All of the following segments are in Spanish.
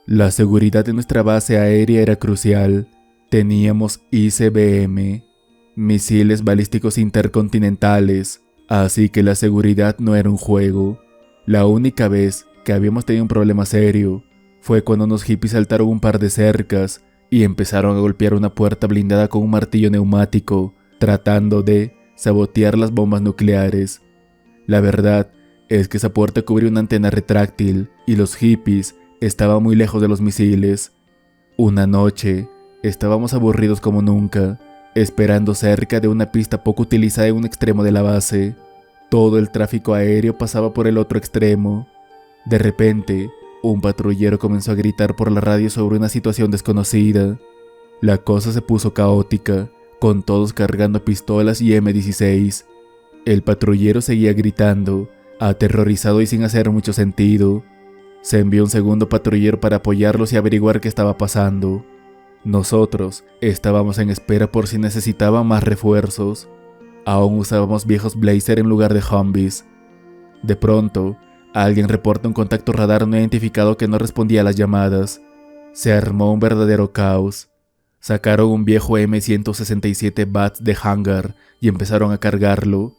La seguridad de nuestra base aérea era crucial. Teníamos ICBM, misiles balísticos intercontinentales, así que la seguridad no era un juego. La única vez que habíamos tenido un problema serio fue cuando unos hippies saltaron un par de cercas y empezaron a golpear una puerta blindada con un martillo neumático, tratando de sabotear las bombas nucleares. La verdad es que esa puerta cubría una antena retráctil y los hippies estaban muy lejos de los misiles. Una noche, estábamos aburridos como nunca, esperando cerca de una pista poco utilizada en un extremo de la base. Todo el tráfico aéreo pasaba por el otro extremo. De repente, un patrullero comenzó a gritar por la radio sobre una situación desconocida. La cosa se puso caótica, con todos cargando pistolas y M16. El patrullero seguía gritando, aterrorizado y sin hacer mucho sentido. Se envió un segundo patrullero para apoyarlos y averiguar qué estaba pasando. Nosotros estábamos en espera por si necesitaban más refuerzos. Aún usábamos viejos Blazer en lugar de Humvees. De pronto, alguien reporta un contacto radar no identificado que no respondía a las llamadas. Se armó un verdadero caos. Sacaron un viejo M167 Bats de hangar y empezaron a cargarlo.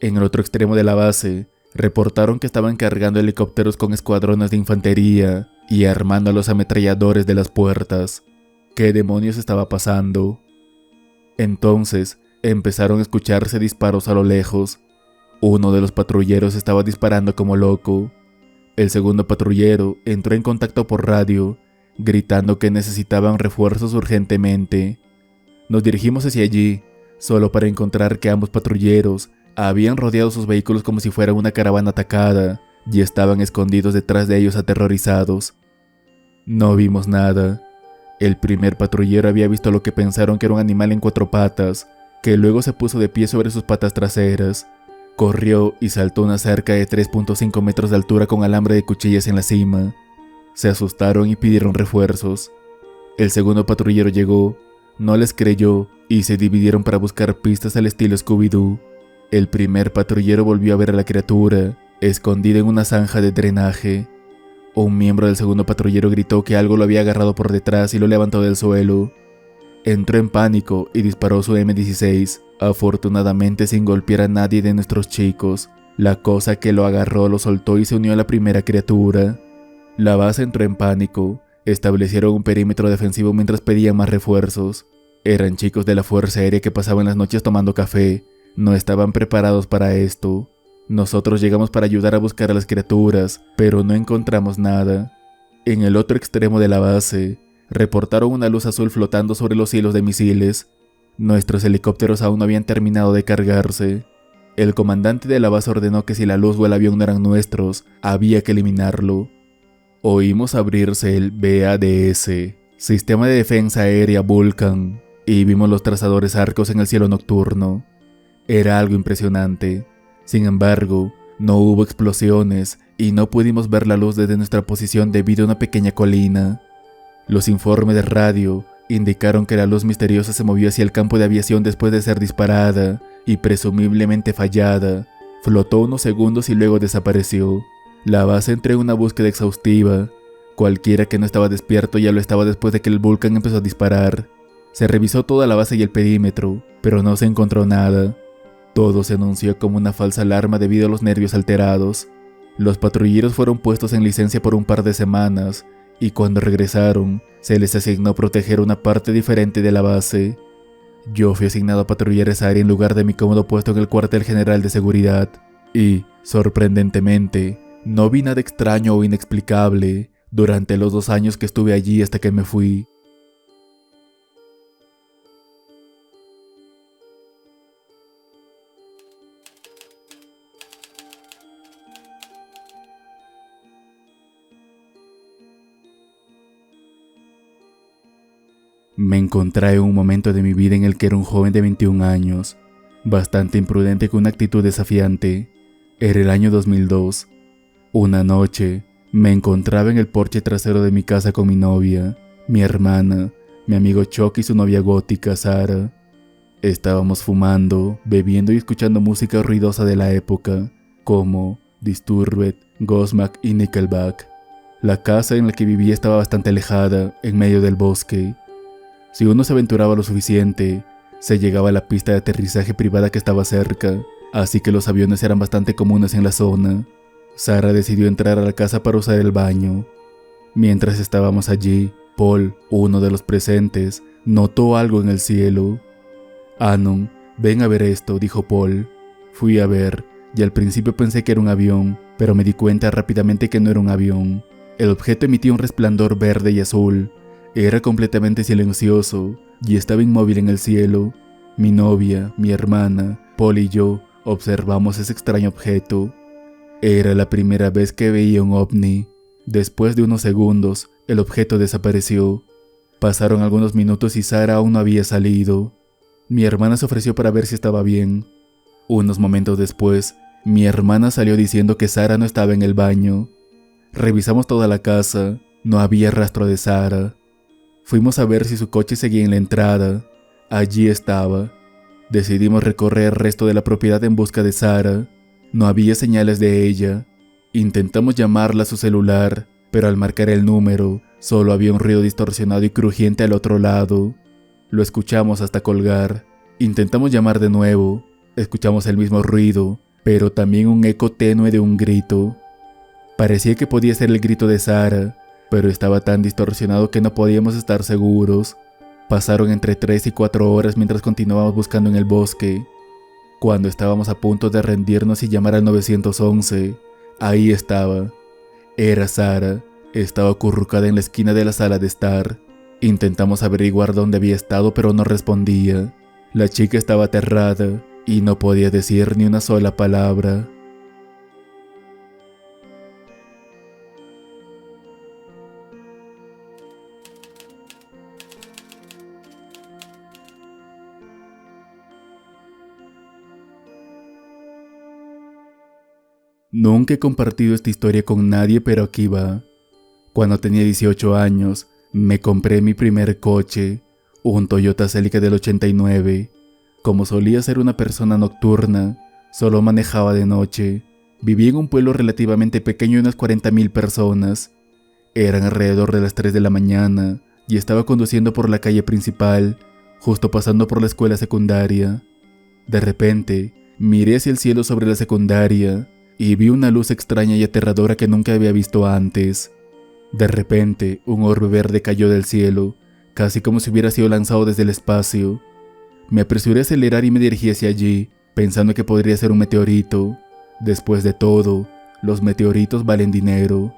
En el otro extremo de la base, reportaron que estaban cargando helicópteros con escuadrones de infantería y armando a los ametralladores de las puertas. ¿Qué demonios estaba pasando? Entonces, empezaron a escucharse disparos a lo lejos. Uno de los patrulleros estaba disparando como loco. El segundo patrullero entró en contacto por radio, gritando que necesitaban refuerzos urgentemente. Nos dirigimos hacia allí, solo para encontrar que ambos patrulleros habían rodeado sus vehículos como si fuera una caravana atacada y estaban escondidos detrás de ellos aterrorizados. No vimos nada. El primer patrullero había visto lo que pensaron que era un animal en 4 patas, que luego se puso de pie sobre sus patas traseras. Corrió y saltó una cerca de 3.5 metros de altura con alambre de cuchillas en la cima. Se asustaron y pidieron refuerzos. El segundo patrullero llegó, no les creyó y se dividieron para buscar pistas al estilo Scooby-Doo. El primer patrullero volvió a ver a la criatura, escondida en una zanja de drenaje. Un miembro del segundo patrullero gritó que algo lo había agarrado por detrás y lo levantó del suelo. Entró en pánico y disparó su M16, afortunadamente sin golpear a nadie de nuestros chicos. La cosa que lo agarró lo soltó y se unió a la primera criatura. La base entró en pánico. Establecieron un perímetro defensivo mientras pedían más refuerzos. Eran chicos de la Fuerza Aérea que pasaban las noches tomando café. No estaban preparados para esto. Nosotros llegamos para ayudar a buscar a las criaturas, pero no encontramos nada. En el otro extremo de la base, reportaron una luz azul flotando sobre los hilos de misiles. Nuestros helicópteros aún no habían terminado de cargarse. El comandante de la base ordenó que si la luz o el avión no eran nuestros, había que eliminarlo. Oímos abrirse el BADS, Sistema de Defensa Aérea Vulcan, y vimos los trazadores arcos en el cielo nocturno. Era algo impresionante. Sin embargo, no hubo explosiones y no pudimos ver la luz desde nuestra posición debido a una pequeña colina. Los informes de radio indicaron que la luz misteriosa se movió hacia el campo de aviación después de ser disparada y presumiblemente fallada. Flotó unos segundos y luego desapareció. La base entró en una búsqueda exhaustiva. Cualquiera que no estaba despierto ya lo estaba después de que el Vulcan empezó a disparar. Se revisó toda la base y el perímetro, pero no se encontró nada. Todo se anunció como una falsa alarma debido a los nervios alterados. Los patrulleros fueron puestos en licencia por un par de semanas, y cuando regresaron, se les asignó proteger una parte diferente de la base. Yo fui asignado a patrullar esa área en lugar de mi cómodo puesto en el cuartel general de seguridad, y, Sorprendentemente, no vi nada extraño o inexplicable durante los 2 años que estuve allí hasta que me fui. Me encontré en un momento de mi vida en el que era un joven de 21 años, bastante imprudente con una actitud desafiante. Era el año 2002. Una noche, me encontraba en el porche trasero de mi casa con mi novia, mi hermana, mi amigo Chuck y su novia gótica, Sara. Estábamos fumando, bebiendo y escuchando música ruidosa de la época, como Disturbed, Godsmack y Nickelback. La casa en la que vivía estaba bastante alejada, en medio del bosque. Si uno se aventuraba lo suficiente, se llegaba a la pista de aterrizaje privada que estaba cerca, así que los aviones eran bastante comunes en la zona. Sara decidió entrar a la casa para usar el baño. Mientras estábamos allí, Paul, uno de los presentes, notó algo en el cielo. «Anon, ven a ver esto», dijo Paul. Fui a ver, y al principio pensé que era un avión, pero me di cuenta rápidamente que no era un avión. El objeto emitía un resplandor verde y azul. Era completamente silencioso y estaba inmóvil en el cielo. Mi novia, mi hermana, Paul y yo observamos ese extraño objeto. Era la primera vez que veía un ovni. Después de unos segundos, el objeto desapareció. Pasaron algunos minutos y Sara aún no había salido. Mi hermana se ofreció para ver si estaba bien. Unos momentos después, mi hermana salió diciendo que Sara no estaba en el baño. Revisamos toda la casa, no había rastro de Sara. Fuimos a ver si su coche seguía en la entrada. Allí estaba. Decidimos recorrer el resto de la propiedad en busca de Sara. No había señales de ella. Intentamos llamarla a su celular, pero al marcar el número, solo había un ruido distorsionado y crujiente al otro lado. Lo escuchamos hasta colgar. Intentamos llamar de nuevo. Escuchamos el mismo ruido, pero también un eco tenue de un grito. Parecía que podía ser el grito de Sara, pero estaba tan distorsionado que no podíamos estar seguros. Pasaron entre 3 y 4 horas mientras continuábamos buscando en el bosque. Cuando estábamos a punto de rendirnos y llamar al 911, ahí estaba. Era Sara. Estaba acurrucada en la esquina de la sala de estar. Intentamos averiguar dónde había estado, pero no respondía. La chica estaba aterrada y no podía decir ni una sola palabra. Nunca he compartido esta historia con nadie, pero aquí va. Cuando tenía 18 años, me compré mi primer coche, un Toyota Celica del 89. Como solía ser una persona nocturna, solo manejaba de noche. Vivía en un pueblo relativamente pequeño de unas 40,000 personas. Eran alrededor de las 3 de la mañana y estaba conduciendo por la calle principal, justo pasando por la escuela secundaria. De repente, miré hacia el cielo sobre la secundaria y vi una luz extraña y aterradora que nunca había visto antes. De repente, un orbe verde cayó del cielo, casi como si hubiera sido lanzado desde el espacio. Me apresuré a acelerar y me dirigí hacia allí, pensando que podría ser un meteorito. Después de todo, los meteoritos valen dinero.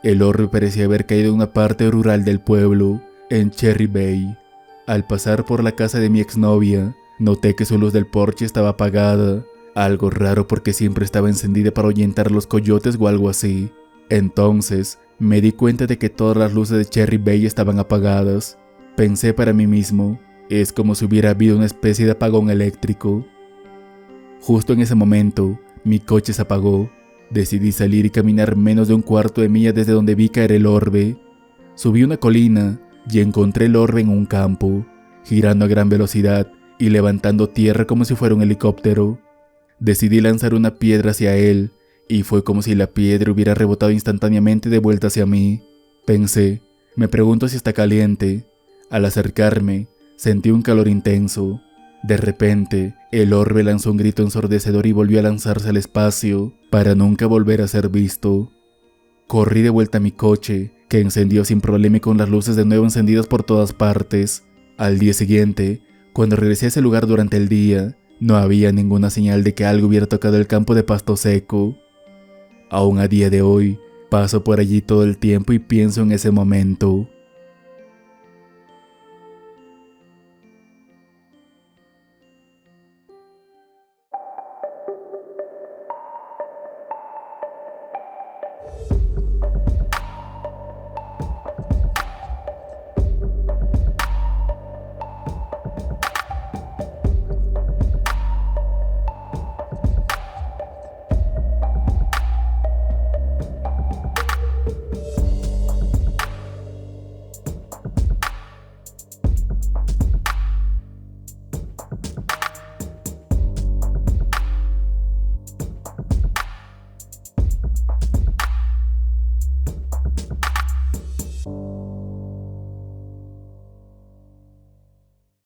El orbe parecía haber caído en una parte rural del pueblo, en Cherry Bay. Al pasar por la casa de mi exnovia, noté que su luz del porche estaba apagada. Algo raro porque siempre estaba encendida para ahuyentar los coyotes o algo así. Entonces, me di cuenta de que todas las luces de Cherry Bay estaban apagadas. Pensé para mí mismo, es como si hubiera habido una especie de apagón eléctrico. Justo en ese momento, mi coche se apagó. Decidí salir y caminar menos de un cuarto de milla desde donde vi caer el orbe. Subí una colina y encontré el orbe en un campo, girando a gran velocidad y levantando tierra como si fuera un helicóptero. Decidí lanzar una piedra hacia él, y fue como si la piedra hubiera rebotado instantáneamente de vuelta hacia mí. Pensé, me pregunto si está caliente. Al acercarme, sentí un calor intenso. De repente, el orbe lanzó un grito ensordecedor y volvió a lanzarse al espacio, para nunca volver a ser visto. Corrí de vuelta a mi coche, que encendió sin problema y con las luces de nuevo encendidas por todas partes. Al día siguiente, cuando regresé a ese lugar durante el día, No había ninguna señal de que algo hubiera tocado el campo de pasto seco. Aún a día de hoy, paso por allí todo el tiempo y pienso en ese momento.